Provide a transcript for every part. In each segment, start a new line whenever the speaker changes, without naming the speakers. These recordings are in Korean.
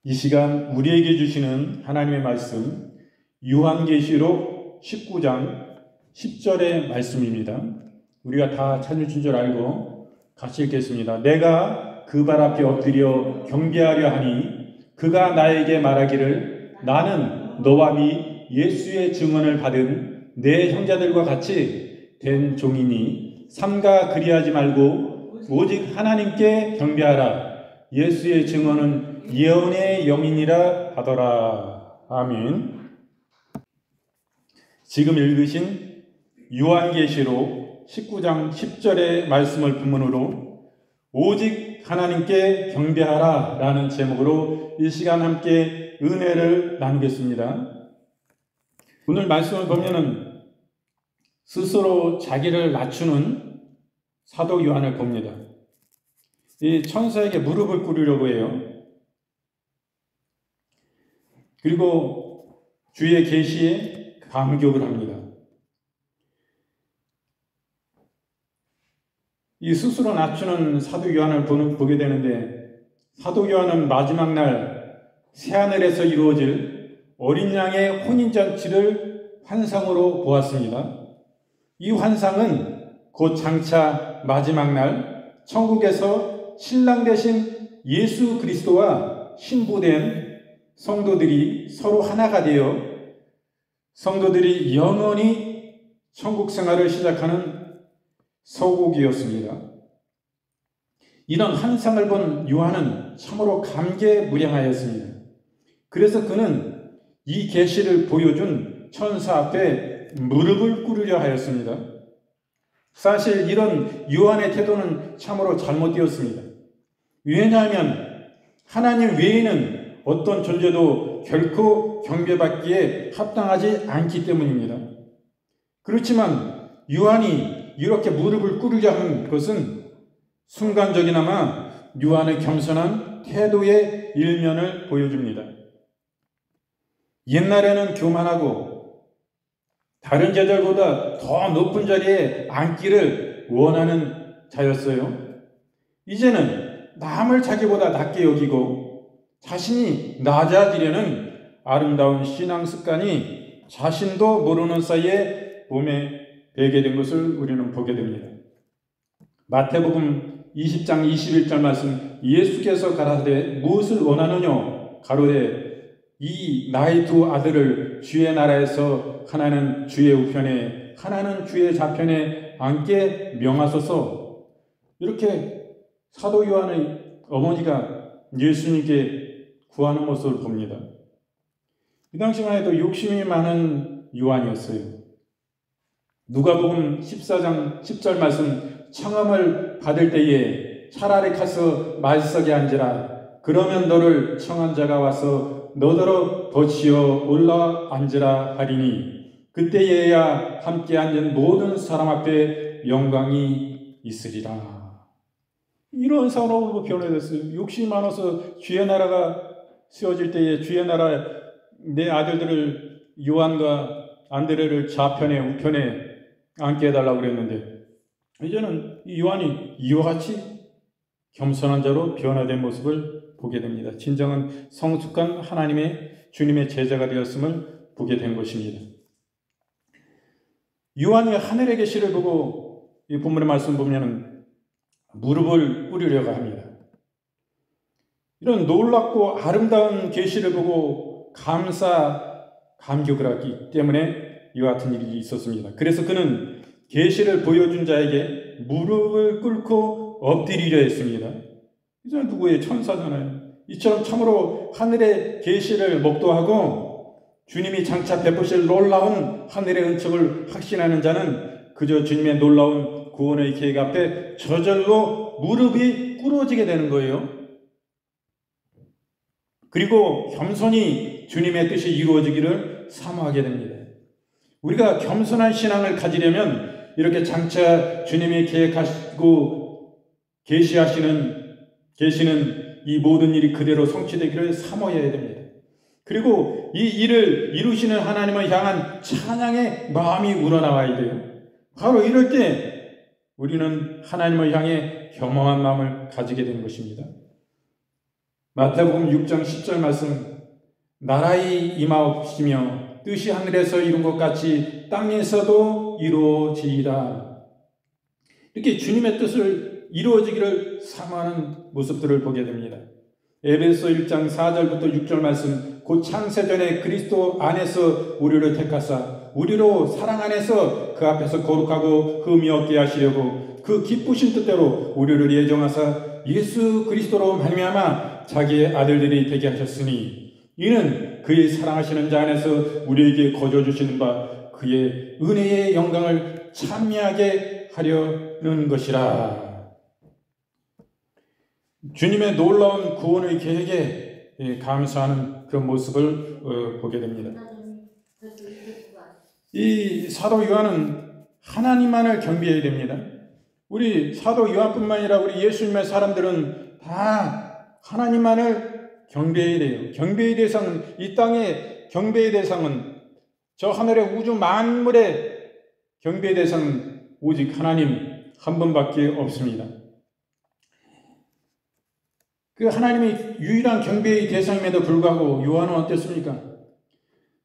이 시간 우리에게 주시는 하나님의 말씀 요한계시록 19장 10절의 말씀입니다. 우리가 다 찾으신 줄 알고 같이 읽겠습니다. 내가 그 발 앞에 엎드려 경배하려 하니 그가 나에게 말하기를 나는 너와 및 예수의 증언을 받은 내 형제들과 같이 된 종이니 삼가 그리하지 말고 오직 하나님께 경배하라. 예수의 증언은 예언의 영이니라 하더라. 아멘. 지금 읽으신 요한계시록 19장 10절의 말씀을 본문으로 오직 하나님께 경배하라 라는 제목으로 이 시간 함께 은혜를 나누겠습니다. 오늘 말씀을 보면은 스스로 자기를 낮추는 사도 요한을 봅니다. 이 천사에게 무릎을 꿇으려고 해요. 그리고 주의 계시에 감격을 합니다. 이 스스로 낮추는 사도 요한을 보게 되는데, 사도 요한은 마지막 날 새하늘에서 이루어질 어린 양의 혼인잔치를 환상으로 보았습니다. 이 환상은 곧 장차 마지막 날 천국에서 신랑 되신 예수 그리스도와 신부된 성도들이 서로 하나가 되어 성도들이 영원히 천국 생활을 시작하는 서곡이었습니다. 이런 환상을 본 요한은 참으로 감개무량하였습니다. 그래서 그는 이 계시를 보여준 천사 앞에 무릎을 꿇으려 하였습니다. 사실 이런 요한의 태도는 참으로 잘못되었습니다. 왜냐하면 하나님 외에는 어떤 존재도 결코 경배받기에 합당하지 않기 때문입니다. 그렇지만 요한이 이렇게 무릎을 꿇으려 한 것은 순간적이나마 요한의 겸손한 태도의 일면을 보여줍니다. 옛날에는 교만하고 다른 제자들보다 더 높은 자리에 앉기를 원하는 자였어요. 이제는 남을 자기보다 낮게 여기고 자신이 낮아지려는 아름다운 신앙 습관이 자신도 모르는 사이에 몸에 배게 된 것을 우리는 보게 됩니다. 마태복음 20장 21절 말씀, 예수께서 가라사대 무엇을 원하느냐 가로되 이 나의 두 아들을 주의 나라에서 하나는 주의 우편에 하나는 주의 좌편에 앉게 명하소서. 이렇게 사도 요한의 어머니가 예수님께 구하는 모습을 봅니다. 이 당시만 해도 욕심이 많은 요한이었어요. 누가복음 14장 10절 말씀, 청함을 받을 때에 차라리 가서 말석에 앉으라. 그러면 너를 청한 자가 와서 너더러 덧이어 올라 앉으라 하리니 그때에야 함께 앉은 모든 사람 앞에 영광이 있으리라. 이런 사람으로 변화됐어요. 욕심이 많아서 주의 나라가 세워질 때에 주의 나라 내 아들들을 요한과 안드레를 좌편에 우편에 앉게 해달라고 그랬는데 이제는 이 요한이 이와 같이 겸손한 자로 변화된 모습을 보게 됩니다. 진정한 성숙한 하나님의 주님의 제자가 되었음을 보게 된 것입니다. 요한이 하늘의 계시를 보고 이 본문의 말씀 보면 무릎을 꿇으려고 합니다. 이런 놀랍고 아름다운 계시를 보고 감격을 하기 때문에 이와 같은 일이 있었습니다. 그래서 그는 계시를 보여준 자에게 무릎을 꿇고 엎드리려 했습니다. 이 사람 누구예요? 천사잖아요. 이처럼 참으로 하늘의 계시를 목도하고 주님이 장차 베푸실 놀라운 하늘의 은총을 확신하는 자는 그저 주님의 놀라운 구원의 계획 앞에 저절로 무릎이 꿇어지게 되는 거예요. 그리고 겸손히 주님의 뜻이 이루어지기를 사모하게 됩니다. 우리가 겸손한 신앙을 가지려면 이렇게 장차 주님이 계획하시고 계시는 이 모든 일이 그대로 성취되기를 사모해야 됩니다. 그리고 이 일을 이루시는 하나님을 향한 찬양의 마음이 우러나와야 돼요. 바로 이럴 때 우리는 하나님을 향해 겸허한 마음을 가지게 되는 것입니다. 마태복음 6장 10절 말씀, 나라의 임하옵시며 뜻이 하늘에서 이룬 것 같이 땅에서도 이루어지리라. 이렇게 주님의 뜻을 이루어지기를 사모하는 모습들을 보게 됩니다. 에베소 1장 4절부터 6절 말씀, 곧 창세전에 그리스도 안에서 우리를 택하사 우리로 사랑 안에서 그 앞에서 거룩하고 흠이 없게 하시려고 그 기쁘신 뜻대로 우리를 예정하사 예수 그리스도로 말미암아 자기의 아들들이 되게 하셨으니 이는 그의 사랑하시는 자 안에서 우리에게 거저 주시는 바 그의 은혜의 영광을 찬미하게 하려는 것이라. 주님의 놀라운 구원의 계획에 감사하는 그런 모습을 보게 됩니다. 이 사도 요한은 하나님만을 경배해야 됩니다. 우리 사도 요한뿐만 아니라 우리 예수님의 사람들은 다 하나님만을 경배해야 돼요. 경배의 대상은, 이 땅의 경배의 대상은, 저 하늘의 우주 만물의 경배의 대상은 오직 하나님 한 분밖에 없습니다. 그 하나님의 유일한 경배의 대상임에도 불구하고 요한은 어땠습니까?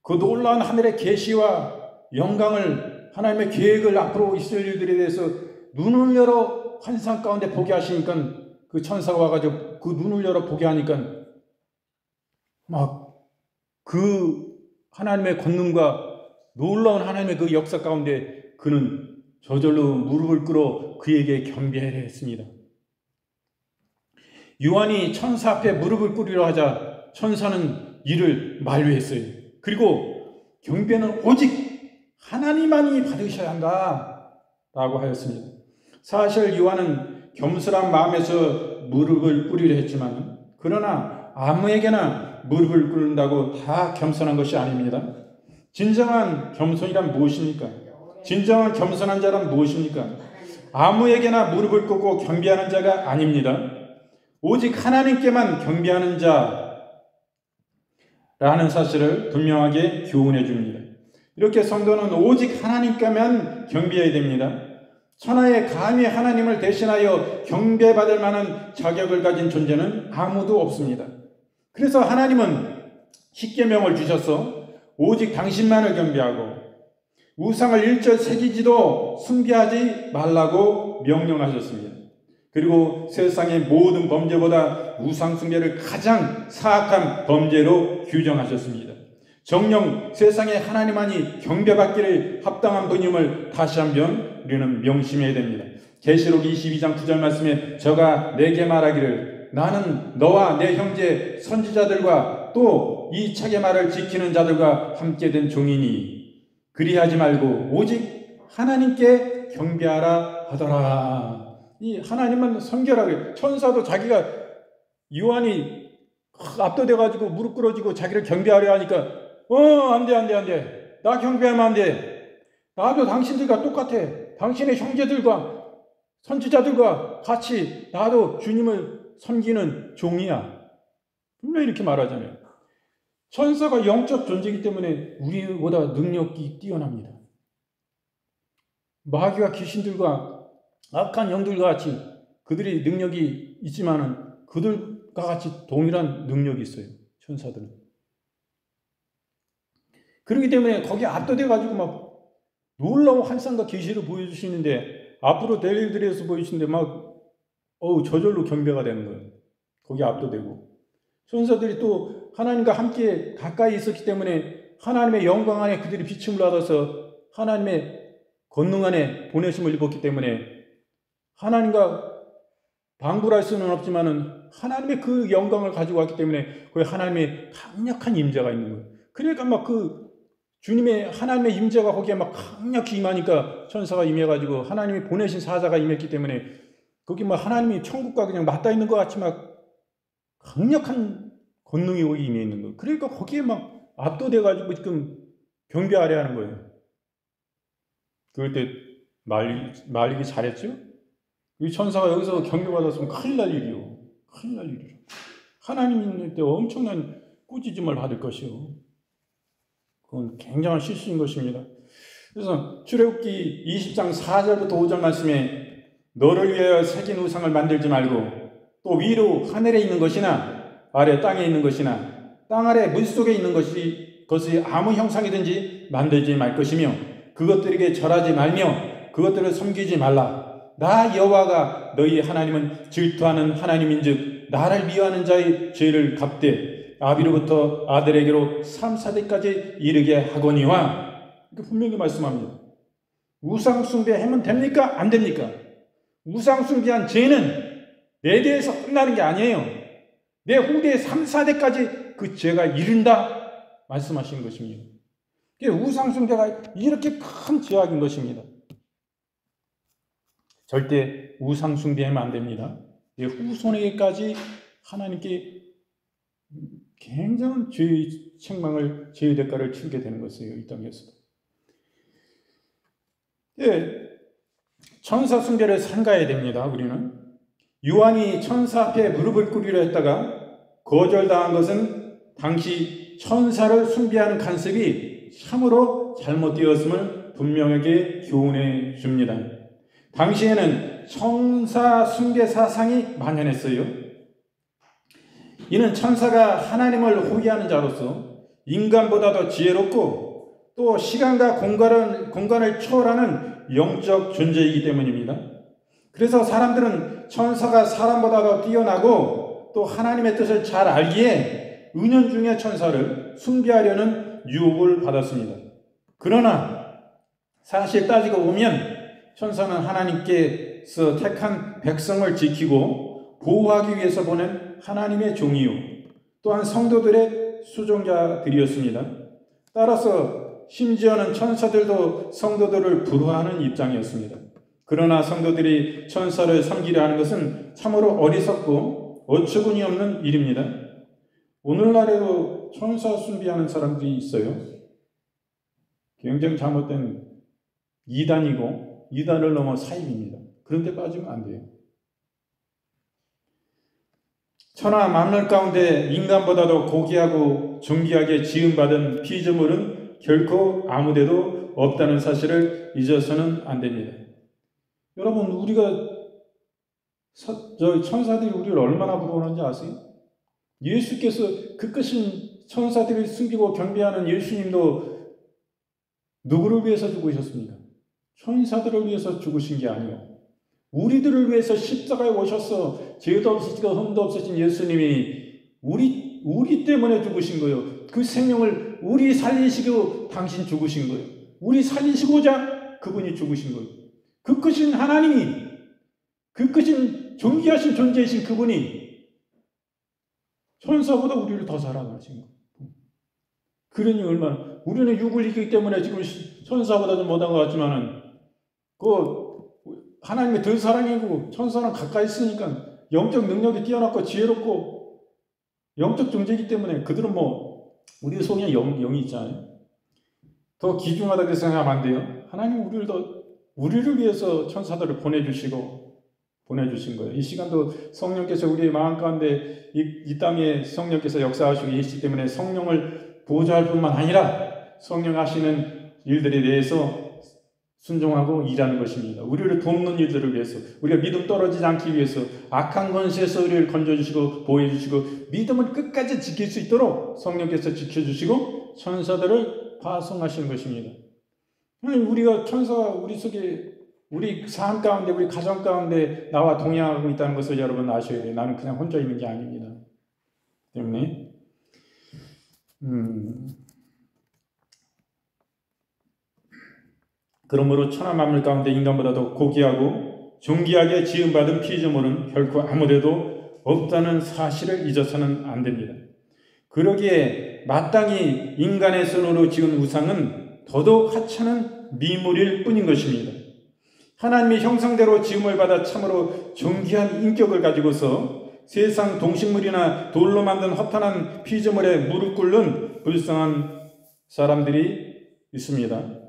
그 놀라운 하늘의 계시와 영광을, 하나님의 계획을, 앞으로 있을 일들에 대해서 눈을 열어 환상 가운데 보게 하시니까, 그 천사가 와가지고 그 눈을 열어 보게 하니까 막 그 하나님의 권능과 놀라운 하나님의 그 역사 가운데 그는 저절로 무릎을 꿇어 그에게 경배하려 했습니다. 요한이 천사 앞에 무릎을 꿇으려 하자 천사는 이를 만류했어요. 그리고 경배는 오직 하나님만이 받으셔야 한다 라고 하였습니다. 사실 요한은 겸손한 마음에서 무릎을 꿇으려 했지만, 그러나 아무에게나 무릎을 꿇는다고 다 겸손한 것이 아닙니다. 진정한 겸손이란 무엇입니까? 진정한 겸손한 자란 무엇입니까? 아무에게나 무릎을 꿇고 경배하는 자가 아닙니다. 오직 하나님께만 경배하는 자라는 사실을 분명하게 교훈해 줍니다. 이렇게 성도는 오직 하나님께만 경배해야 됩니다. 천하에 감히 하나님을 대신하여 경배받을 만한 자격을 가진 존재는 아무도 없습니다. 그래서 하나님은 십계명을 주셔서 오직 당신만을 경배하고 우상을 일절 새기지도 숭배하지 말라고 명령하셨습니다. 그리고 세상의 모든 범죄보다 우상 숭배를 가장 사악한 범죄로 규정하셨습니다. 정녕 세상에 하나님만이 경배받기를 합당한 분임을 다시 한번 우리는 명심해야 됩니다. 계시록 22장 9절 말씀에 저가 내게 말하기를 나는 너와 내 형제 선지자들과 또 이 책의 말을 지키는 자들과 함께 된 종이니 그리하지 말고 오직 하나님께 경배하라 하더라. 이 하나님은 성결하게, 천사도 자기가 요한이 압도돼가지고 무릎 꿇어지고 자기를 경배하려 하니까 안돼 나 경배하면 안돼. 나도 당신들과 똑같아. 당신의 형제들과 선지자들과 같이 나도 주님을 섬기는 종이야. 분명히 이렇게 말하잖아요. 천사가 영적 존재이기 때문에 우리보다 능력이 뛰어납니다. 마귀와 귀신들과 악한 영들과 같이 그들이 능력이 있지만은 그들과 같이 동일한 능력이 있어요. 천사들은. 그렇기 때문에 거기에 압도돼가지고 막 놀라운 환상과 계시를 보여주시는데, 앞으로 될 일들에서 보여주시는데 막 저절로 경배가 되는 거예요. 거기에 압도되고. 천사들이 또 하나님과 함께 가까이 있었기 때문에 하나님의 영광 안에 그들이 비춤을 받아서 하나님의 권능 안에 보내심을 입었기 때문에 하나님과 방불할 수는 없지만은 하나님의 그 영광을 가지고 왔기 때문에 거기 하나님의 강력한 임재가 있는 거예요. 그러니까 막 그 주님의 하나님의 임재가 거기에 막 강력히 임하니까 천사가 임해가지고 하나님이 보내신 사자가 임했기 때문에 거기 막 하나님이 천국과 그냥 맞닿아 있는 것 같이 막 강력한 권능이 거기 임해 있는 거예요. 그러니까 거기에 막 압도돼가지고 지금 경배하려 하는 거예요. 그럴 때 말리기 잘했죠? 이 천사가 여기서 경배받았으면 큰일 날 일이요. 큰일 날 일이요. 하나님 있는 때 엄청난 꾸짖음을 받을 것이요. 그건 굉장한 실수인 것입니다. 그래서 출애굽기 20장 4절부터 5절 말씀에 너를 위하여 새긴 우상을 만들지 말고 또 위로 하늘에 있는 것이나 아래 땅에 있는 것이나 땅 아래 물속에 있는 것이 아무 형상이든지 만들지 말 것이며 그것들에게 절하지 말며 그것들을 섬기지 말라. 나 여호와가 너희 하나님은 질투하는 하나님인즉 나를 미워하는 자의 죄를 갚되 아비로부터 아들에게로 3, 4대까지 이르게 하거니와. 이렇게 분명히 말씀합니다. 우상 숭배하면 됩니까? 안 됩니까? 우상 숭배한 죄는 내 대에서 끝나는 게 아니에요. 내 후대 3, 4대까지 그 죄가 이른다 말씀하시는 것입니다. 우상 숭배가 이렇게 큰 죄악인 것입니다. 절대 우상 숭배하면 안 됩니다. 후손에게까지 하나님께 굉장한 죄의 책망을, 죄의 대가를 치르게 되는 것이에요. 이 땅에서도. 천사 숭배를 삼가야 됩니다. 우리는 요한이 천사 앞에 무릎을 꿇으려 했다가 거절당한 것은 당시 천사를 숭배하는 간섭이 참으로 잘못되었음을 분명하게 교훈해 줍니다. 당시에는 천사 숭배 사상이 만연했어요. 이는 천사가 하나님을 호위하는 자로서 인간보다도 지혜롭고 또 시간과 공간을 초월하는 영적 존재이기 때문입니다. 그래서 사람들은 천사가 사람보다도 뛰어나고 또 하나님의 뜻을 잘 알기에 은연중에 천사를 숭배하려는 유혹을 받았습니다. 그러나 사실 따지고 보면 천사는 하나님께서 택한 백성을 지키고 보호하기 위해서 보낸 하나님의 종이요 또한 성도들의 수종자들이었습니다. 따라서 심지어는 천사들도 성도들을 불화하는 입장이었습니다. 그러나 성도들이 천사를 섬기려 하는 것은 참으로 어리석고 어처구니 없는 일입니다. 오늘날에도 천사 숭배하는 사람들이 있어요. 굉장히 잘못된 이단이고 이단을 넘어 사입입니다. 그런 데 빠지면 안 돼요. 천하 만물 가운데 인간보다도 고귀하고 존귀하게 지음받은 피조물은 결코 아무데도 없다는 사실을 잊어서는 안 됩니다. 여러분, 우리가 천사들이 우리를 얼마나 부러워하는지 아세요? 예수께서 그 크신 천사들을 숨기고 경배하는 예수님도 누구를 위해서 죽으셨습니까? 천사들을 위해서 죽으신 게 아니요. 우리들을 위해서 십자가에 오셔서 죄도 없으시고 흠도 없으신 예수님이 우리 때문에 죽으신 거예요. 그 생명을 우리 살리시고 당신 죽으신 거예요. 우리 살리시고자 그분이 죽으신 거예요. 그 크신 하나님이, 그 크신 존귀하신 존재이신 그분이 천사보다 우리를 더 사랑하신 거예요. 그러니 얼마나, 우리는 육을 이기기 때문에 지금 천사보다 좀 못한 것 같지만은 하나님이 더 사랑이고 천사는 가까이 있으니까 영적 능력이 뛰어났고 지혜롭고 영적 존재이기 때문에 그들은 우리 속에 영이 있잖아요. 더 귀중하다고 생각하면 안 돼요. 하나님 우리를 위해서 천사들을 보내주신 거예요. 이 시간도 성령께서 우리의 마음 가운데 이 땅에 성령께서 역사하시고 계시기 때문에 성령을 보좌할 뿐만 아니라 성령 하시는 일들에 대해서 순종하고 일하는 것입니다. 우리를 돕는 일들을 위해서, 우리가 믿음 떨어지지 않기 위해서 악한 권세에서 우리를 건져주시고 보호해주시고 믿음을 끝까지 지킬 수 있도록 성령께서 지켜주시고 천사들을 파송하시는 것입니다. 우리가 천사가 우리 속에, 우리 삶 가운데, 우리 가정 가운데 나와 동행하고 있다는 것을 여러분 아셔야 돼요. 나는 그냥 혼자 있는 게 아닙니다. 때문에 그러므로 천하 만물 가운데 인간보다도 고귀하고 존귀하게 지음받은 피조물은 결코 아무데도 없다는 사실을 잊어서는 안 됩니다. 그러기에 마땅히 인간의 손으로 지은 우상은 더더욱 하찮은 미물일 뿐인 것입니다. 하나님의 형상대로 지음을 받아 참으로 존귀한 인격을 가지고서 세상 동식물이나 돌로 만든 허탄한 피조물에 무릎 꿇는 불쌍한 사람들이 있습니다.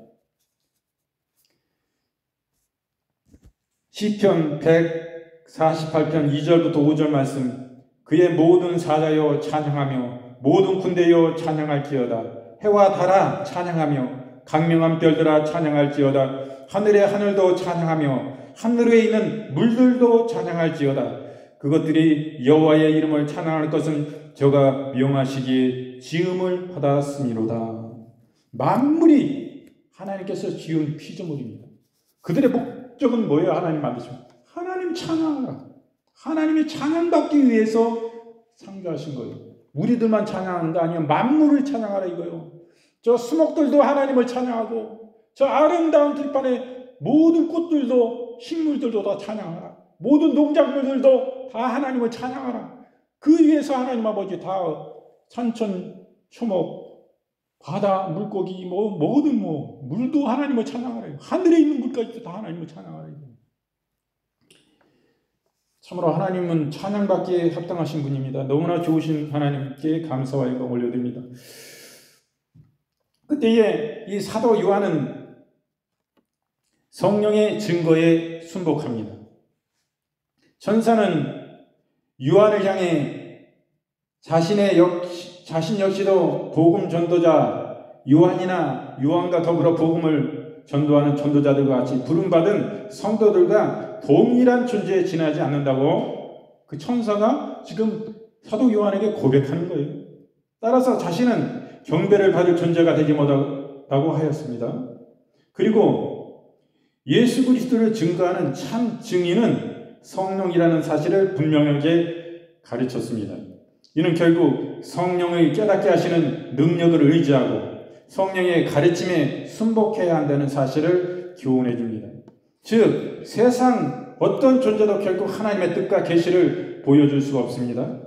시편 148편 2절부터 5절 말씀. 그의 모든 사자여 찬양하며 모든 군대여 찬양할지어다. 해와 달아 찬양하며 강명한 별들아 찬양할지어다. 하늘의 하늘도 찬양하며 하늘 위에 있는 물들도 찬양할지어다. 그것들이 여호와의 이름을 찬양할 것은 저가 명하시기에 지음을 받았음이로다. 만물이 하나님께서 지은 피조물입니다. 그들의 목적은 뭐예요? 하나님 만드시면 하나님 찬양하라. 하나님이 찬양받기 위해서 창조하신 거예요. 우리들만 찬양하는 거 아니에요. 만물을 찬양하라 이거예요. 저 수목들도 하나님을 찬양하고, 저 아름다운 들판에 모든 꽃들도 식물들도 다 찬양하라. 모든 농작물들도 다 하나님을 찬양하라. 그 위에서 하나님 아버지 다 산천, 초목, 바다, 물고기, 모든 물도 하나님을 찬양하라. 하늘에 있는 물까지도 다 하나님을 찬양하라. 참으로 하나님은 찬양받기에 합당하신 분입니다. 너무나 좋으신 하나님께 감사와 영광 올려드립니다. 그때에 이 사도 요한은 성령의 증거에 순복합니다. 천사는 요한을 향해 자신 역시도 복음 전도자 요한과 더불어 복음을 전도하는 전도자들과 같이 부름받은 성도들과 동일한 존재에 지나지 않는다고 그 천사가 지금 사도 요한에게 고백하는 거예요. 따라서 자신은 경배를 받을 존재가 되지 못하다고 하였습니다. 그리고 예수 그리스도를 증거하는 참 증인은 성령이라는 사실을 분명하게 가르쳤습니다. 이는 결국 성령의 깨닫게 하시는 능력을 의지하고 성령의 가르침에 순복해야 한다는 사실을 교훈해 줍니다. 즉 세상 어떤 존재도 결국 하나님의 뜻과 계시를 보여줄 수가 없습니다.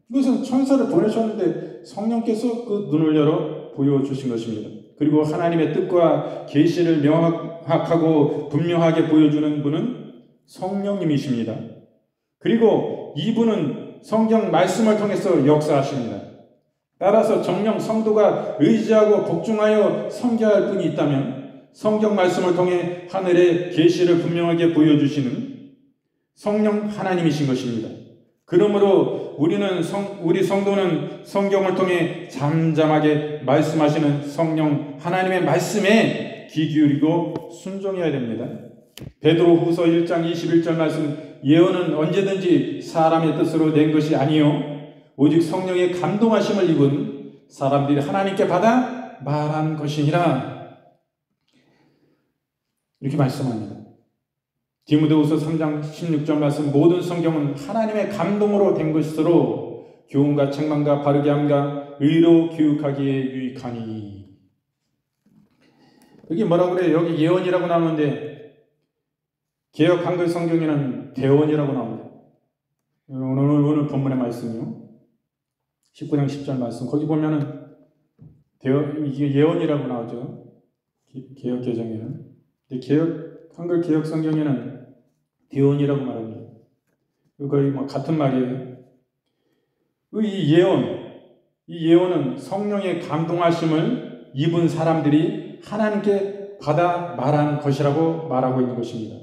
이것은 천사를 보내셨는데 성령께서 그 눈을 열어 보여주신 것입니다. 그리고 하나님의 뜻과 계시를 명확하고 분명하게 보여주는 분은 성령님이십니다. 그리고 이분은 성경 말씀을 통해서 역사하십니다. 따라서 정녕 성도가 의지하고 복종하여 섬겨야 할 분이 있다면 성경 말씀을 통해 하늘의 계시를 분명하게 보여주시는 성령 하나님이신 것입니다. 그러므로 우리 성도는 성경을 통해 잠잠하게 말씀하시는 성령 하나님의 말씀에 귀 기울이고 순종해야 됩니다. 베드로후서 1장 21절 말씀, 예언은 언제든지 사람의 뜻으로 낸 것이 아니요 오직 성령의 감동하심을 입은 사람들이 하나님께 받아 말한 것이니라. 이렇게 말씀합니다. 디모데후서 3장 16절 말씀, 모든 성경은 하나님의 감동으로 된 것으로 교훈과 책망과 바르게 함과 의로 교육하기에 유익하니. 여기 뭐라고 그래요? 여기 예언이라고 나오는데 개역 한글 성경에는 대언이라고 나옵니다. 오늘 본문의 말씀이요. 19장 10절 말씀. 거기 보면은 이게 예언이라고 나오죠. 개역 개정에는. 한글 개역 성경에는 대언이라고 말합니다. 거의 같은 말이에요. 이 예언은 성령의 감동하심을 입은 사람들이 하나님께 받아 말한 것이라고 말하고 있는 것입니다.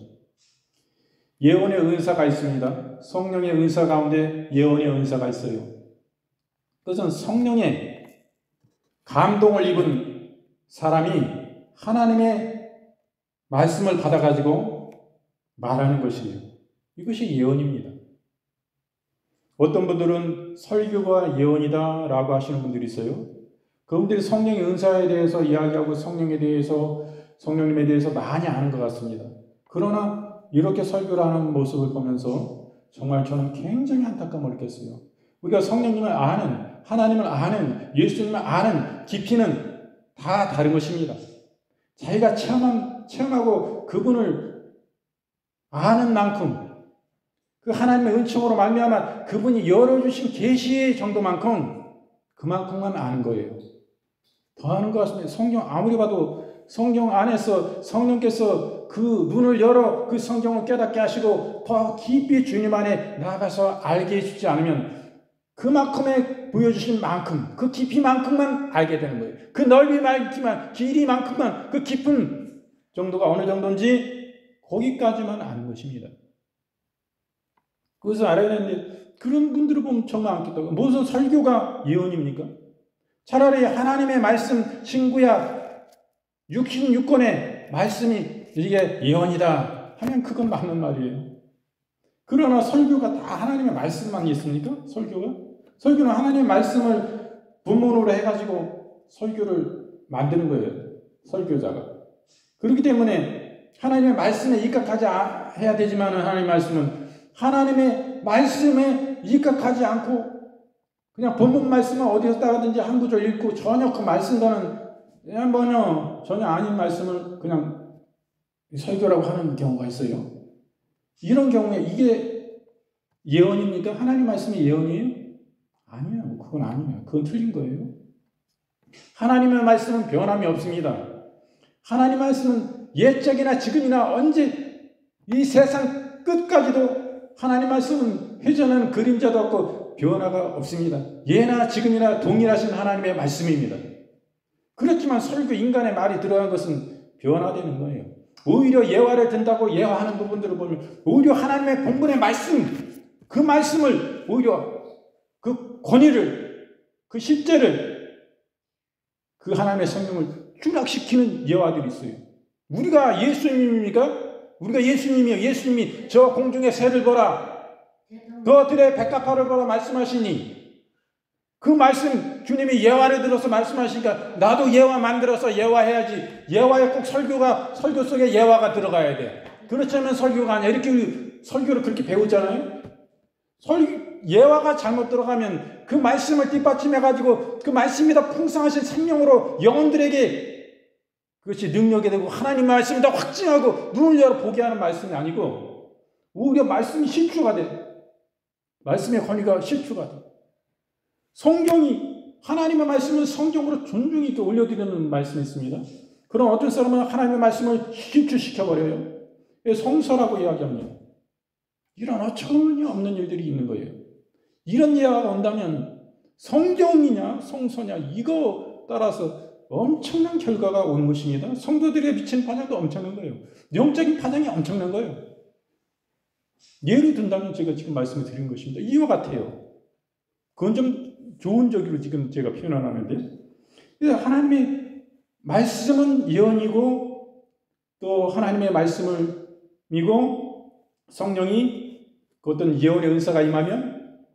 예언의 은사가 있습니다. 성령의 은사 가운데 예언의 은사가 있어요. 그것은 성령의 감동을 입은 사람이 하나님의 말씀을 받아가지고 말하는 것이에요. 이것이 예언입니다. 어떤 분들은 설교가 예언이다 라고 하시는 분들이 있어요. 그분들이 성령의 은사에 대해서 이야기하고 성령님에 대해서 많이 아는 것 같습니다. 그러나 이렇게 설교를 하는 모습을 보면서 정말 저는 굉장히 안타까움을 느꼈어요. 우리가 성령님을 아는, 하나님을 아는, 예수님을 아는 깊이는 다 다른 것입니다. 자기가 체험하고 그분을 아는 만큼, 그 하나님의 은총으로 말미암아 그분이 열어주신 계시의 정도만큼 그만큼만 아는 거예요. 더 아는 것 같습니다. 성경 아무리 봐도 성경 안에서 성령께서 그 눈을 열어 그 성경을 깨닫게 하시고 더 깊이 주님 안에 나아가서 알게 해주지 않으면 그만큼의 보여주신 만큼, 그 깊이만큼만 알게 되는 거예요. 그 넓이만큼만, 길이만큼만, 그 깊은 정도가 어느 정도인지 거기까지만 아는 것입니다. 그것을 알아야 되는데 그런 분들을 보면 정말 안겠다고. 무슨 설교가 예언입니까? 차라리 하나님의 말씀, 신구약 66권의 말씀이 이게 예언이다 하면 그건 맞는 말이에요. 그러나 설교가 다 하나님의 말씀만 있습니까? 설교가? 설교는 하나님의 말씀을 본문으로 해가지고 설교를 만드는 거예요. 설교자가. 그렇기 때문에 하나님의 말씀에 입각하지 해야 되지만 하나님의 말씀은 하나님의 말씀에 입각하지 않고 그냥 본문 말씀을 어디서 따가든지 한 구절 읽고 전혀 그 말씀과는 전혀 아닌 말씀을 그냥 설교라고 하는 경우가 있어요. 이런 경우에 이게 예언입니까? 하나님 말씀이 예언이에요? 아니에요. 그건 아니에요. 그건 틀린 거예요. 하나님의 말씀은 변함이 없습니다. 하나님 말씀은 옛적이나 지금이나 언제 이 세상 끝까지도 하나님 말씀은 회전하는 그림자도 없고 변화가 없습니다. 예나 지금이나 동일하신 하나님의 말씀입니다. 그렇지만 설교 인간의 말이 들어간 것은 변화되는 거예요. 오히려 예화를 든다고 예화하는 부분들을 보면 오히려 하나님의 본문의 말씀, 그 말씀을 오히려 그 권위를, 그 실제를, 그 하나님의 성령을 추락시키는 예화들이 있어요. 우리가 예수님입니까? 우리가 예수님이요. 예수님이 저 공중의 새를 보라. 그들의 백합화를 보라 말씀하시니 그 말씀 주님이 예화를 들어서 말씀하시니까 나도 예화 만들어서 예화해야지. 예화에 꼭 설교 속에 예화가 들어가야 돼. 그렇지 않으면 설교가 아니야. 이렇게 설교를 그렇게 배우잖아요. 예화가 잘못 들어가면 그 말씀을 뒷받침해가지고 그 말씀이다 풍성하신 생명으로 영혼들에게 그것이 능력이 되고 하나님 말씀이다 확증하고 눈을 열어 보게 하는 말씀이 아니고 오히려 말씀이 실추가 돼. 말씀의 권위가 실추가 돼. 성경이 하나님의 말씀은 성경으로 존중이 있게 올려드리는 말씀이 있습니다. 그럼 어떤 사람은 하나님의 말씀을 실추시켜버려요. 성서라고 이야기합니다. 이런 어처구니 없는 일들이 있는 거예요. 이런 예화가 온다면 성경이냐 성서냐 이거 따라서 엄청난 결과가 오는 것입니다. 성도들에게 미치는 파장도 엄청난 거예요. 영적인 파장이 엄청난 거예요. 예를 든다면 제가 지금 말씀을 드린 것입니다. 이와 같아요. 그건 좀 좋은 저기로 지금 제가 표현하는데 하나님의 말씀은 예언이고 또 하나님의 말씀을 믿고 성령이 그 어떤 예언의 은사가 임하면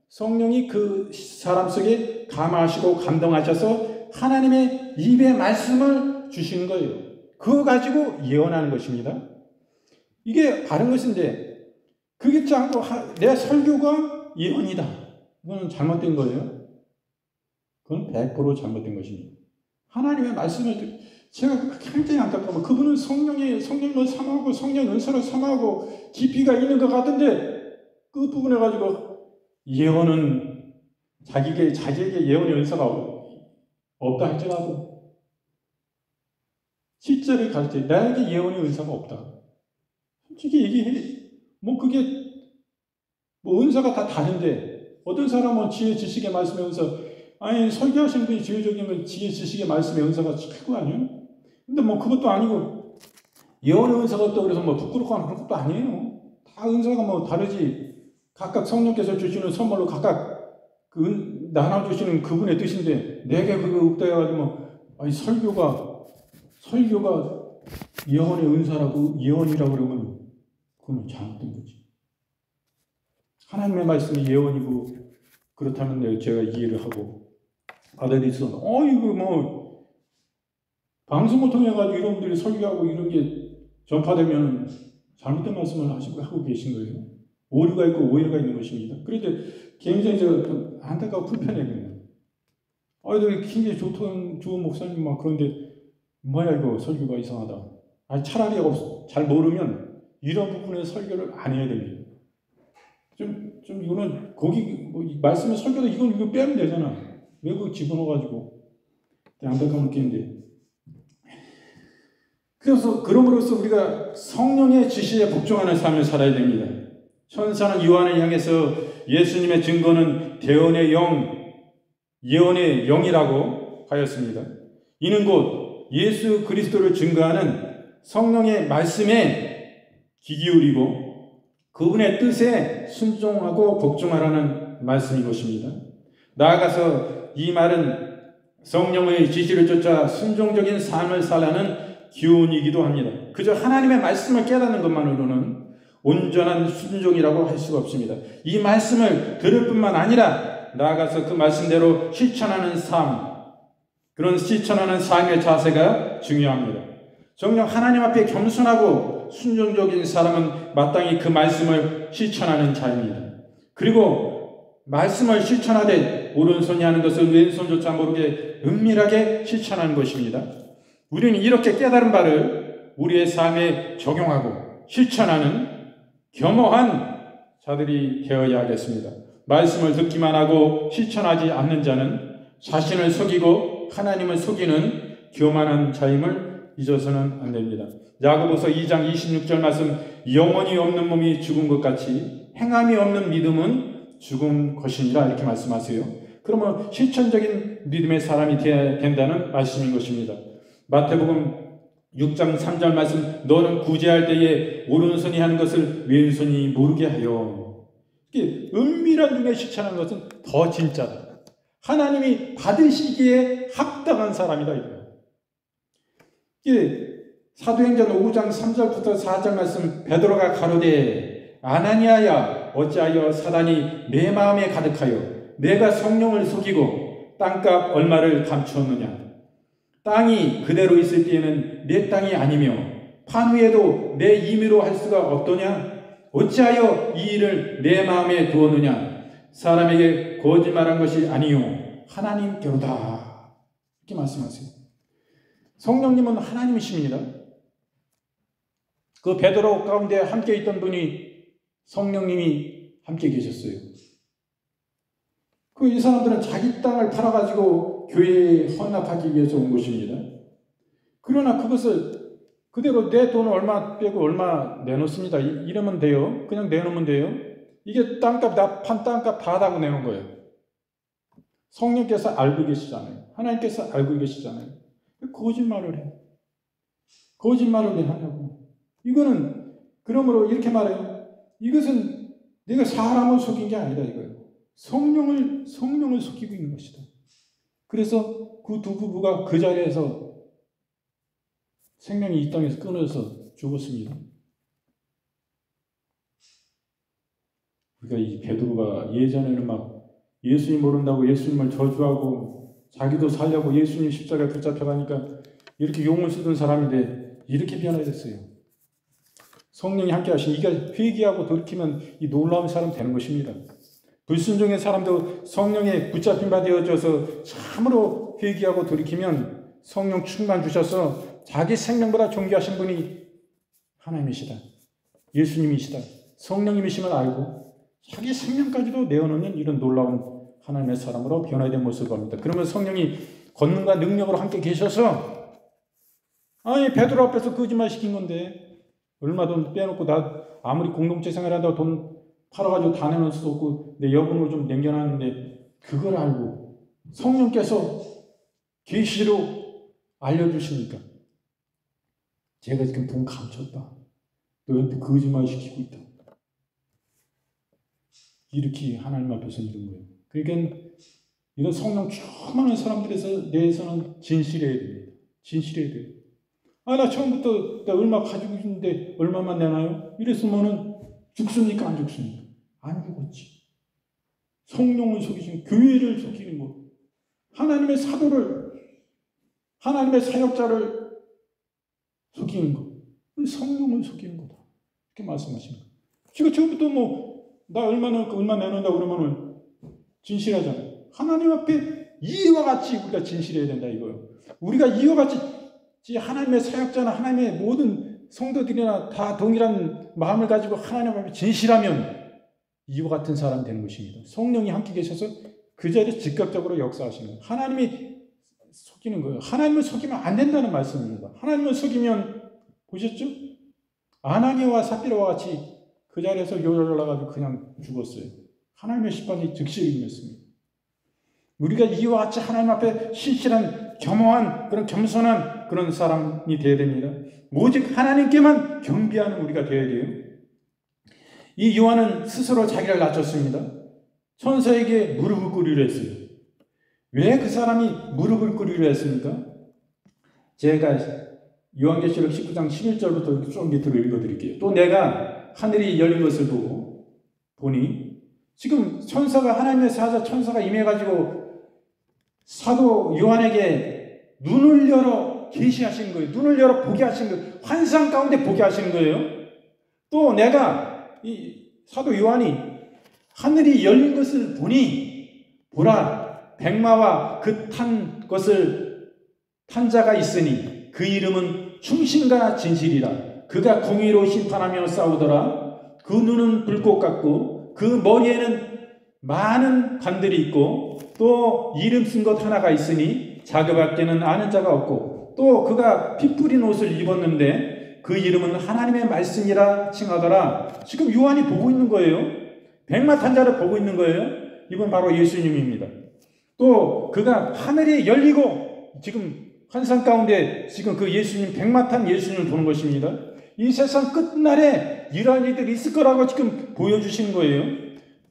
성령이 그 사람 속에 감화하시고 감동하셔서 하나님의 입의 말씀을 주시는 거예요. 그거 가지고 예언하는 것입니다. 이게 바른 것인데 그게 않고 내 설교가 예언이다. 그건 잘못된 거예요. 그건 100% 잘못된 것입니다. 하나님의 말씀을 제가 굉장히 안타까워. 그분은 성령을 삼하고 성령 은사를 삼하고 깊이가 있는 것 같은데 그 부분에 가지고 예언은 자기에게 예언의 은사가 없다 할지라도 실제를 가르쳐 나에게 예언의 은사가 없다. 솔직히 얘기해. 그게 은사가 다 다른데 어떤 사람은 지혜 지식의 말씀의 은사 아니 설교하시는 분이 지혜적이면 지혜 지식의 말씀의 은사가 최고 아니에요? 근데 그것도 아니고 예언의 은사가 없다 그래서 부끄럽고 그런 것도 아니에요. 다 은사가 다르지. 각각 성령께서 주시는 선물로 각각 나눠주시는 그분의 뜻인데 내게 그거 없다 해가지고 아니 설교가 예언의 은사라고 예언이라고 그러면 그건 잘못된 거지. 하나님의 말씀이 예언이고 그렇다면 제가 이해를 하고 받아들여서 이거 방송을 통해 가지고 이런 분들이 설교하고 이런 게 전파되면 잘못된 말씀을 하고 계신 거예요. 오류가 있고 오해가 있는 것입니다. 그런데 굉장히 안타깝고 불편해요. 굉장히 좋은 목사님 그런데 뭐야 이거 설교가 이상하다. 차라리 잘 모르면 이런 부분의 설교를 안 해야 됩니다. 좀 이거는 말씀의 설교도 이거 빼면 되잖아. 왜 그거 집어넣어가지고 안타까운 느낌인데. 그럼으로써 우리가 성령의 지시에 복종하는 삶을 살아야 됩니다. 천사는 요한을 향해서 예수님의 증거는 대언의 영, 예언의 영이라고 하였습니다. 이는 곧 예수 그리스도를 증거하는 성령의 말씀에 귀 기울이고 그분의 뜻에 순종하고 복종하라는 말씀인 것입니다. 나아가서 이 말은 성령의 지시를 쫓아 순종적인 삶을 살라는 기원이기도 합니다. 그저 하나님의 말씀을 깨닫는 것만으로는 온전한 순종이라고 할 수가 없습니다. 이 말씀을 들을 뿐만 아니라 나아가서 그 말씀대로 실천하는 삶, 그런 실천하는 삶의 자세가 중요합니다. 정녕 하나님 앞에 겸손하고 순종적인 사람은 마땅히 그 말씀을 실천하는 자입니다. 그리고 말씀을 실천하되 오른손이 하는 것을 왼손조차 모르게 은밀하게 실천하는 것입니다. 우리는 이렇게 깨달은 바를 우리의 삶에 적용하고 실천하는 겸허한 자들이 되어야 하겠습니다. 말씀을 듣기만 하고 실천하지 않는 자는 자신을 속이고 하나님을 속이는 교만한 자임을 잊어서는 안 됩니다. 야고보서 2장 26절 말씀, 영혼이 없는 몸이 죽은 것 같이 행함이 없는 믿음은 죽은 것이니라, 이렇게 말씀하세요. 그러면 실천적인 믿음의 사람이 되어야 된다는 말씀인 것입니다. 마태복음 6장 3절 말씀, 너는 구제할 때에 오른손이 하는 것을 왼손이 모르게 하여. 이게 은밀한 중에 실천하는 것은 더 진짜다. 하나님이 받으시기에 합당한 사람이다, 이거예요. 이게 사도행전 5장 3절부터 4절 말씀, 베드로가 가로되 아나니아야 어찌하여 사단이 내 마음에 가득하여 내가 성령을 속이고 땅값 얼마를 감추었느냐. 땅이 그대로 있을 때에는 내 땅이 아니며 판 위에도 내 임의로 할 수가 없더냐. 어찌하여 이 일을 내 마음에 두었느냐. 사람에게 거짓말한 것이 아니요 하나님께로다, 이렇게 말씀하세요. 성령님은 하나님이십니다. 그 베드로 가운데 함께 있던 분이 성령님이 함께 계셨어요. 이 사람들은 자기 땅을 팔아가지고 교회에 헌납하기 위해서 온 것입니다. 그러나 그것을 그대로 내 돈 얼마 빼고 얼마 내놓습니다. 이러면 돼요. 그냥 내놓으면 돼요. 이게 땅값, 나 판 땅값 다 하다고 내놓은 거예요. 성령께서 알고 계시잖아요. 하나님께서 알고 계시잖아요. 거짓말을 해. 거짓말을 왜 하냐고. 이거는, 그러므로 이렇게 말해요. 이것은 내가 사람을 속인 게 아니다, 이거예요. 성령을 속이고 있는 것이다. 그래서 그 두 부부가 그 자리에서 생명이 이 땅에서 끊어져서 죽었습니다. 그러니까 이 베드로가 예전에는 막 예수님 모른다고 예수님을 저주하고 자기도 살려고 예수님 십자가에 붙잡혀가니까 이렇게 용을 쓰던 사람인데 이렇게 변화됐어요. 성령이 함께 하시니 이가 회개하고 돌이키면 이 놀라운 사람 되는 것입니다. 불순종의 사람도 성령에 붙잡힌 바 되어져서 참으로 회개하고 돌이키면 성령 충만 주셔서 자기 생명보다 존귀하신 분이 하나님이시다, 예수님이시다, 성령님이심을 알고 자기 생명까지도 내어놓는 이런 놀라운 하나님의 사람으로 변화된 모습을 봅니다. 그러면 성령이 권능과 능력으로 함께 계셔서, 아니 베드로 앞에서 거짓말 시킨 건데 얼마 돈 빼놓고 나 아무리 공동체 생활한다고 돈 팔아가지고 다 내놓을 수도 없고 내 여분으로 좀 남겨놨는데 그걸 알고 성령께서 계시로 알려주시니까 제가 지금 돈 감췄다, 너한테 거짓말 시키고 있다, 이렇게 하나님 앞에서 이런 거예요. 그러니까 이런 성령 충만한 사람들에 대해서는 진실해야 됩니다. 진실해야 돼요. 나 처음부터 나 얼마 가지고 있는데 얼마만 내놔요? 이랬으면은 죽습니까? 안 죽습니까? 안 죽었지. 성령을 속이신, 교회를 속이는 거, 하나님의 사도를, 하나님의 사역자를 속이는 거, 성령을 속이는 거다, 이렇게 말씀하시는 거예요. 지금 처음부터 나 얼마 내놓는다 그러면은 진실하잖아요. 하나님 앞에 이와 같이 우리가 진실해야 된다, 이거예요. 우리가 이와 같이 하나님의 사역자나 하나님의 모든 성도들이나 다 동일한 마음을 가지고 하나님 앞에 진실하면 이와 같은 사람 되는 것입니다. 성령이 함께 계셔서 그 자리에 즉각적으로 역사하시는 거예요. 하나님이 속이는 거예요. 하나님을 속이면 안 된다는 말씀입니다. 하나님을 속이면, 보셨죠? 아나니아와 삽비라와 같이 그 자리에서 요절나가지고 그냥 죽었어요. 하나님의 심판이 즉시 임했습니다. 우리가 이와 같이 하나님 앞에 신실한, 겸허한, 그런 겸손한 그런 사람이 되어야 됩니다. 오직 하나님께만 경배하는 우리가 되어야 돼요. 이 요한은 스스로 자기를 낮췄습니다. 천사에게 무릎을 꿇으려 했어요. 왜 그 사람이 무릎을 꿇으려 했습니까? 제가 요한계시록 19장 11절부터 좀 밑으로 읽어드릴게요. 또 내가 하늘이 열린 것을 보니 지금 천사가, 하나님의 사자 천사가 임해가지고 사도 요한에게 눈을 열어 계시하신 거예요. 눈을 열어 보게 하신 거예요. 환상 가운데 보게 하신 거예요. 또 내가 이 사도 요한이 하늘이 열린 것을 보니 보라, 백마와 그 탄 것을 탄 자가 있으니 그 이름은 충신과 진실이라. 그가 공의로 심판하며 싸우더라. 그 눈은 불꽃 같고 그 머리에는 많은 관들이 있고 또 이름 쓴 것 하나가 있으니 자그밖에는 아는 자가 없고 또 그가 피 뿌린 옷을 입었는데 그 이름은 하나님의 말씀이라 칭하더라. 지금 요한이 보고 있는 거예요. 백마 탄 자를 보고 있는 거예요. 이건 바로 예수님입니다. 또 그가 하늘이 열리고 지금 환상 가운데 지금 그 예수님, 백마 탄 예수님을 보는 것입니다. 이 세상 끝날에 이러한 일들이 있을 거라고 지금 보여주시는 거예요.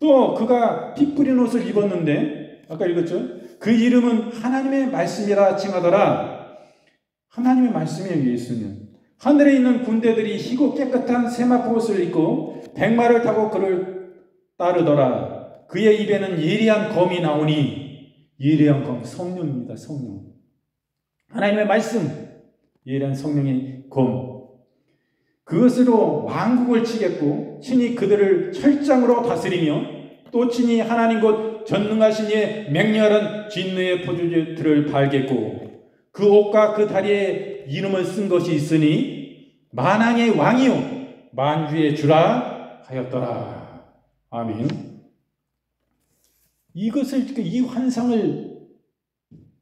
또 그가 피 뿌린 옷을 입었는데 아까 읽었죠? 그 이름은 하나님의 말씀이라 칭하더라. 하나님의 말씀이에요. 예수는 하늘에 있는 군대들이 희고 깨끗한 세마포 옷을 입고 백마를 타고 그를 따르더라. 그의 입에는 예리한 검이 나오니, 예리한 검, 성령입니다. 성령, 하나님의 말씀, 예리한 성령의 검, 그것으로 왕국을 치겠고 친히 그들을 철장으로 다스리며 또 친히 하나님 곧 전능하신 이의 맹렬한 진노의 포도주들을 발겠고 그 옷과 그 다리에 이름을 쓴 것이 있으니 만왕의 왕이요 만주의 주라 하였더라. 아멘. 이것을, 이 환상을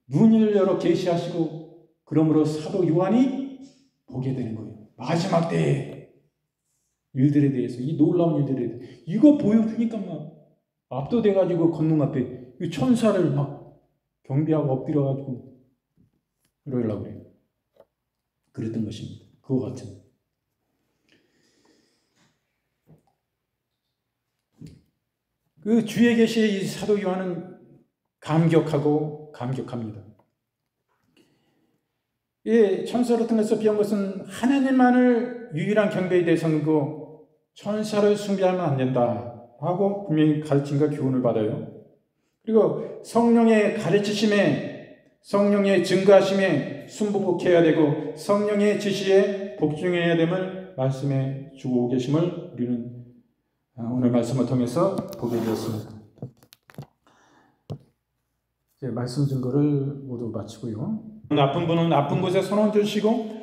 눈을 열어 계시하시고 그러므로 사도 요한이 보게 되는 거예요. 마지막 때의 일들에 대해서, 이 놀라운 일들에 대해서 이거 보여주니까 막 압도돼가지고 건능 앞에 이 천사를 막 경비하고 엎드려가지고 이러려고 그래요. 그랬던 것입니다. 그거 같은. 그 주의 계시에 이 사도 요한은 감격하고 감격합니다. 이 천사를 통해서 비한 것은 하나님만을 유일한 경배의 대상이고 천사를 숭배하면 안 된다 하고 분명히 가르침과 교훈을 받아요. 그리고 성령의 가르치심에, 성령의 증거하심에 순복해야 되고 성령의 지시에 복종해야 됨을 말씀해 주고 계심을 우리는 오늘 말씀을 통해서 보게 되었습니다. 이제 말씀 증거를 모두 마치고요. 아픈 분은 아픈 곳에 손 얹으시고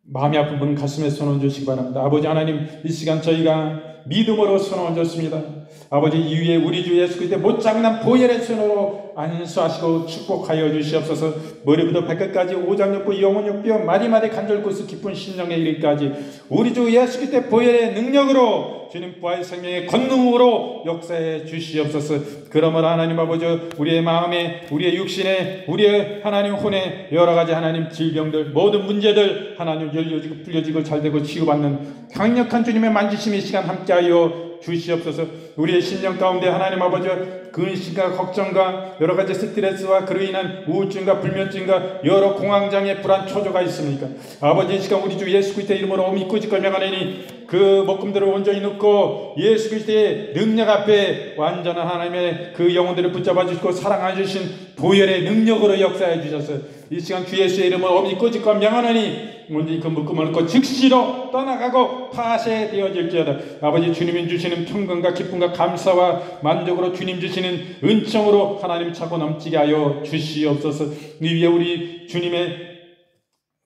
마음이 아픈 분은 가슴에 손 얹으시기 바랍니다. 아버지 하나님, 이 시간 저희가 믿음으로 손 얹었습니다. 아버지, 이 위에 우리 주 예수 그리스도의 못장난 보혈의 손으로 안수하시고 축복하여 주시옵소서. 머리부터 발끝까지 오장육부 영혼육뼈 마디마디 간절구스 깊은 심령에 이르기까지 우리 주 예수 그리스도의 보혈의 능력으로 주님 부활 생명의 권능으로 역사해 주시옵소서. 그러므로 하나님 아버지, 우리의 마음에, 우리의 육신에, 우리의 하나님 혼에 여러 가지 하나님 질병들, 모든 문제들 하나님 열려지고 풀려지고 잘되고 치유받는 강력한 주님의 만지심의 시간 함께하여 주시옵소서. 우리의 심령 가운데 하나님 아버지 근심과 걱정과 여러 가지 스트레스와 그로 인한 우울증과 불면증과 여러 공황장애 불안 초조가 있습니까? 아버지, 이 시간 우리 주 예수 그리스도의 이름으로 믿고 짓고 명하노니 그 목금들을 온전히 넣고 예수 그리스도의 능력 앞에 완전한 하나님의 그 영혼들을 붙잡아 주시고 사랑해 주신 보혈의 능력으로 역사해 주셔서 이 시간 주 예수의 이름으로 믿고 짓고 명하노니 오늘 그 묶음을 놓고 즉시로 떠나가고 파쇄되어질지어다. 아버지, 주님이 주시는 평강과 기쁨과 감사와 만족으로 주님 주시는 은총으로 하나님 차고 넘치게 하여 주시옵소서. 이 위에 우리 주님의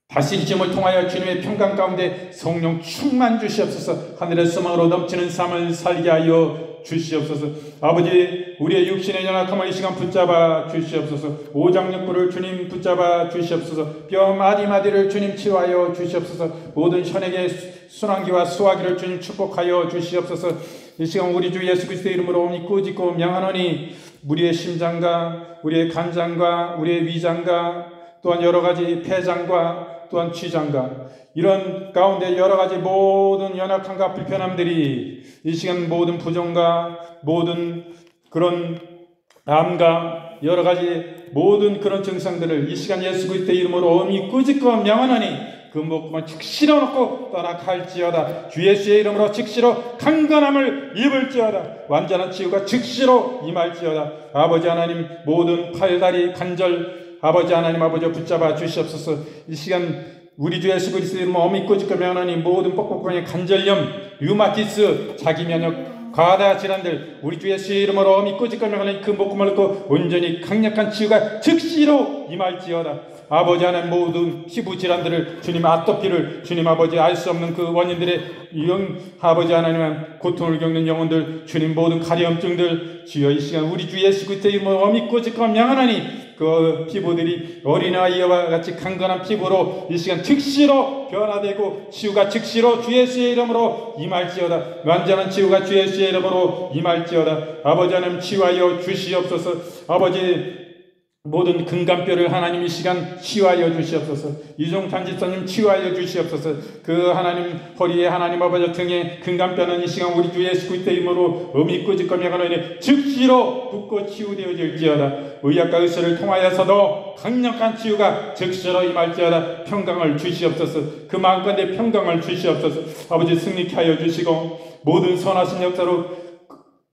다스리심을 통하여 주님의 평강 가운데 성령 충만 주시옵소서. 하늘의 소망으로 넘치는 삶을 살게 하여 주시옵소서. 아버지, 우리의 육신의 연약함을 이 시간 붙잡아 주시옵소서. 오장육부를 주님 붙잡아 주시옵소서. 뼈 마디마디를 주님 치유하여 주시옵소서. 모든 혈액의 순환기와 수화기를 주님 축복하여 주시옵소서. 이 시간 우리 주 예수 그리스도의 이름으로 믿고 짓고 명하노니 우리의 심장과 우리의 간장과 우리의 위장과 또한 여러 가지 폐장과 또한 취장과 이런 가운데 여러 가지 모든 연약함과 불편함들이 이 시간 모든 부정과 모든 그런 암과 여러 가지 모든 그런 증상들을 이 시간 예수 그리스도의 이름으로 믿고 짓고 명하노니 그 목숨을 즉시로 놓고 떠나갈지어다. 주 예수의 이름으로 즉시로 강건함을 입을지어다. 완전한 치유가 즉시로 임할지어다. 아버지 하나님, 모든 팔다리 관절 아버지 하나님 아버지 붙잡아 주시옵소서. 이 시간 우리 주 예수 그리스도의 이름으로 어미꼬집과 명하니 모든 뻑뻑함의 관절염, 류마티스, 자기 면역 과다 질환들 우리 주 예수의 이름으로 어미꼬집과 명하니 그 목숨을 놓고 온전히 강력한 치유가 즉시로 임할지어다. 아버지 하나님, 모든 피부 질환들을 주님, 아토피를 주님 아버지 알 수 없는 그 원인들의 아버지 하나님 고통을 겪는 영혼들 주님, 모든 가려움증들 주여 이 시간 우리 주 예수 그리스도의 이름으로 어미꼬집과 명하니 그 피부들이 어린아이와 같이 강건한 피부로 이 시간 즉시로 변화되고 치유가 즉시로 주 예수의 이름으로 임할지어다. 완전한 치유가 주 예수의 이름으로 임할지어다. 아버지 하나님 치유하여 주시옵소서. 아버지 모든 근간뼈를 하나님 이 시간 치유하여 주시옵소서. 이종탄지선님 치유하여 주시옵소서. 그 하나님 허리에 하나님 아버지 등에 근간뼈는 이 시간 우리 주 예수 그리스도의 이름으로 어미꼬집과 명하노니 즉시로 붓고 치유되어질지어다. 의학과 의사를 통하여서도 강력한 치유가 즉시로 임할지어다. 평강을 주시옵소서. 그 마음가운데 평강을 주시옵소서. 아버지 승리케 하여 주시고 모든 선하신 역사로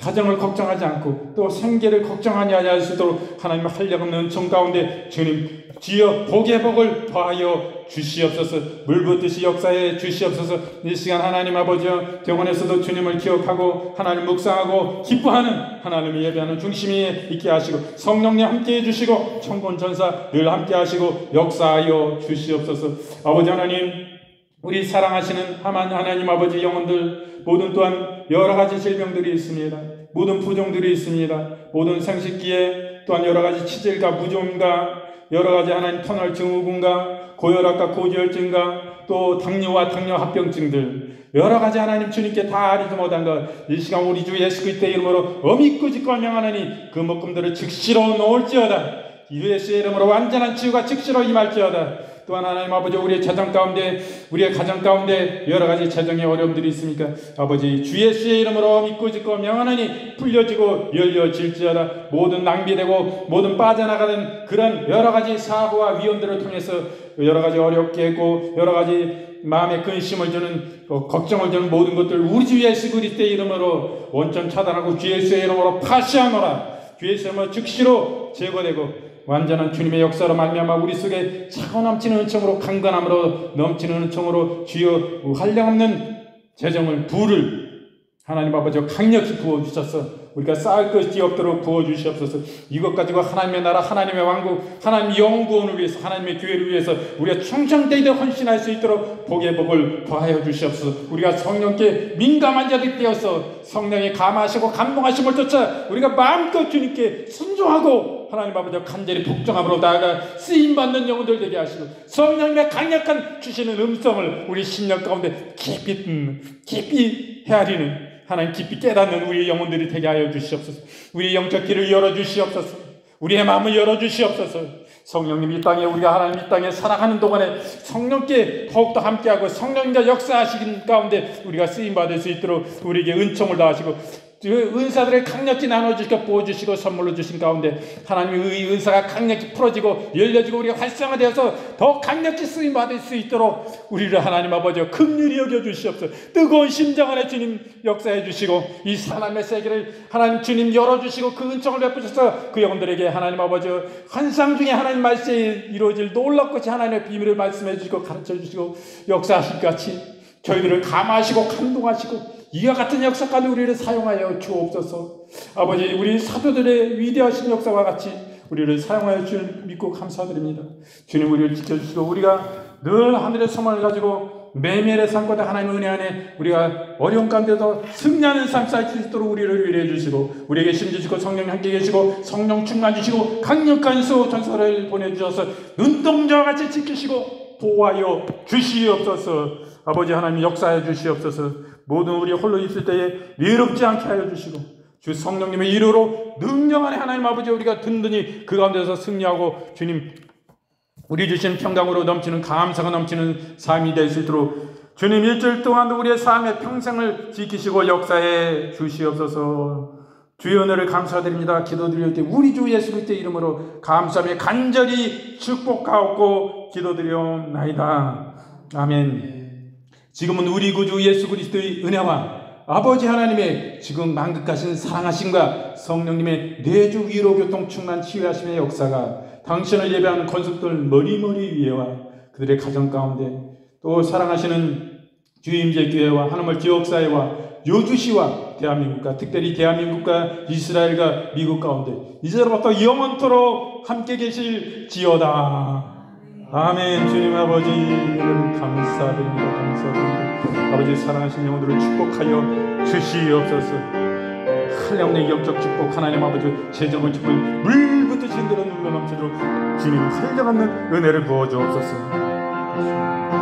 가정을 걱정하지 않고 또 생계를 걱정하지 않을 수 있도록 하나님의 한량없는 은총 가운데 주님 주여 복의 복을 더하여 주시옵소서. 물붓듯이 역사해 주시옵소서. 이 시간 하나님 아버지여 병원에서도 주님을 기억하고 하나님 묵상하고 기뻐하는 하나님을 예배하는 중심이 있게 하시고 성령님 함께해 주시고 천군 전사 늘 함께 하시고 역사하여 주시옵소서. 아버지 하나님, 우리 사랑하시는 하나님 아버지 영혼들 모든 또한 여러가지 질병들이 있습니다. 모든 부종들이 있습니다. 모든 생식기에 또한 여러가지 치질과 무좀과 여러가지 하나님 터널 증후군과 고혈압과 고지혈증과 또 당뇨와 당뇨 합병증들 여러가지 하나님 주님께 다 알지도 못한 것 이 시간 우리 주 예수 그리스도의 이름으로 어미꼬집과 명하노니 그 묶음들을 즉시로 놓을지어다. 예수의 이름으로 완전한 치유가 즉시로 임할지어다. 또한 하나님 아버지 우리의 재정 가운데 우리의 가정 가운데 여러가지 재정의 어려움들이 있습니까? 아버지 주 예수의 이름으로 믿고 짓고 명하노니 풀려지고 열려질지어다. 모든 낭비되고 모든 빠져나가는 그런 여러가지 사고와 위험들을 통해서 여러가지 어렵게 했고 여러가지 마음에 근심을 주는 걱정을 주는 모든 것들 우리 주 예수 그리스도의 이름으로 원천 차단하고 주 예수의 이름으로 파시하노라. 주 예수의 이름으로 즉시로 제거되고 완전한 주님의 역사로 말미암아 우리 속에 차고 넘치는 은총으로 강건함으로 넘치는 은총으로 주여 한량없는 재정을 부를 하나님 아버지 강력히 부어주셔서 우리가 쌓을 것이 없도록 부어주시옵소서. 이것 가지고 하나님의 나라 하나님의 왕국 하나님의 영구원을 위해서 하나님의 교회를 위해서 우리가 충성되이도 헌신할 수 있도록 복의 복을 더하여 주시옵소서. 우리가 성령께 민감한 자들이 되어서 성령이 감하시고 감동하심을 쫓아 우리가 마음껏 주님께 순종하고 하나님 아버지 간절히 복종함으로 나아가 쓰임받는 영혼들 되게 하시고 성령님의 강력한 주시는 음성을 우리 심령 가운데 깊이 헤아리는 하나님 깊이 깨닫는 우리의 영혼들이 되게 하여 주시옵소서. 우리의 영적 길을 열어주시옵소서. 우리의 마음을 열어주시옵소서. 성령님 이 땅에 우리가 하나님 이 땅에 살아가는 동안에 성령께 더욱더 함께하고 성령님과 역사하시는 가운데 우리가 쓰임받을 수 있도록 우리에게 은총을 더하시고 은사들을 강력히 나눠주시고 부어주시고 선물로 주신 가운데 하나님의 은사가 강력히 풀어지고 열려지고 우리가 활성화되어서 더 강력히 쓰임받을 수 있도록 우리를 하나님 아버지여 긍휼히 여겨주시옵소서. 뜨거운 심정 안에 주님 역사해 주시고 이 하나님의 세계를 하나님 주님 열어주시고 그 은총을 베푸셔서 그 영혼들에게 하나님 아버지여 환상 중에 하나님 말씀이 이루어질 놀랍고 하나님의 비밀을 말씀해 주시고 가르쳐 주시고 역사하실 것 같이 저희들을 감화하시고 감동하시고 이와 같은 역사까지 우리를 사용하여 주옵소서. 아버지 우리 사도들의 위대하신 역사와 같이 우리를 사용하여 줄 믿고 감사드립니다. 주님 우리를 지켜주시고 우리가 늘 하늘의 소망을 가지고 매일의 삶보다 하나님의 은혜 안에 우리가 어려운 가운데서 승리하는 삶 살 수 있도록 우리를 위로해 주시고 우리에게 힘 주시고 성령 함께 계시고 성령 충만 주시고 강력한 수 전설을 보내주셔서 눈동자와 같이 지키시고 보호하여 주시옵소서. 아버지 하나님 역사해 주시옵소서. 모든 우리 홀로 있을 때에 외롭지 않게 하여 주시고 주 성령님의 이루로 능력 안에 하나님 아버지 우리가 든든히 그 가운데서 승리하고 주님 우리 주신 평강으로 넘치는 감사가 넘치는 삶이 될 수 있도록 주님 일주일 동안도 우리의 삶의 평생을 지키시고 역사해 주시옵소서. 주의 은혜를 감사드립니다. 기도드릴 때 우리 주 예수 그리스도의 이름으로 감사하며 간절히 축복하옵고 기도드리옵나이다. 아멘. 지금은 우리 구주 예수 그리스도의 은혜와 아버지 하나님의 지금 만극하신 사랑하심과 성령님의 내주 위로 교통 충만 치유하심의 역사가 당신을 예배하는 건속들 머리머리 위에와 그들의 가정 가운데 또 사랑하시는 주임제교회와 하나물 지역사회와 여주시와 대한민국과 특별히 대한민국과 이스라엘과 미국 가운데 이제로부터 영원토록 함께 계실지어다. 아멘. 주님 아버지 감사드립니다. 감사드립니다. 아버지 사랑하신 영혼들을 축복하여 주시옵소서. 한량의 영적 축복 하나님 아버지 재정을 축복 물부터 진대로 눌러 넘치도록 주님 한량없는 은혜를 부어주옵소서.